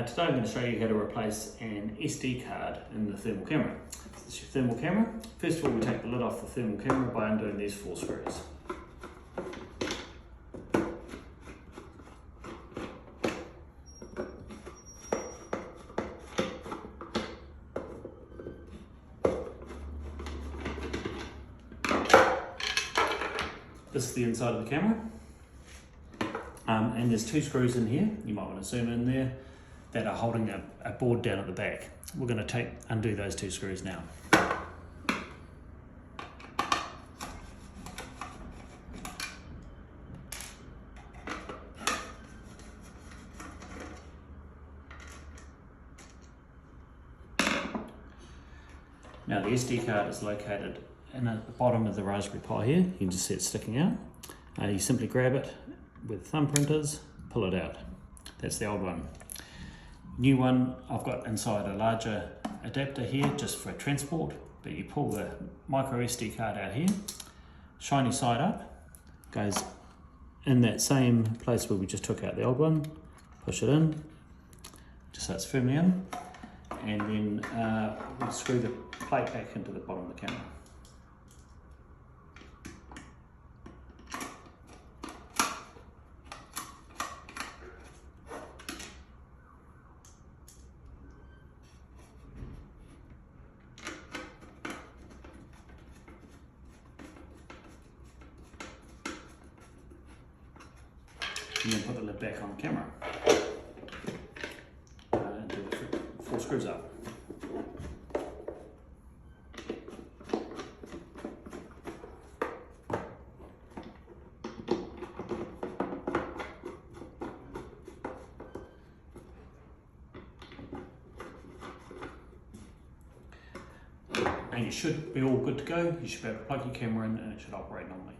Today I'm going to show you how to replace an SD card in the thermal camera. This is your thermal camera. First of all, we take the lid off the thermal camera by undoing these 4 screws. This is the inside of the camera. And there's 2 screws in here, you might want to zoom in there, that are holding a board down at the back. We're going to undo those 2 screws now. Now the SD card is located in at the bottom of the Raspberry Pi here. You can just see it sticking out. You simply grab it with thumb printers, pull it out. That's the old one. New one, I've got inside a larger adapter here just for transport, but you pull the micro SD card out here, shiny side up, goes in that same place where we just took out the old one, push it in, just so it's firmly in, and then we'll screw the plate back into the bottom of the camera. And then put the lid back on the camera. And do the 4 screws up. And you should be all good to go. You should be able to plug your camera in and it should operate normally.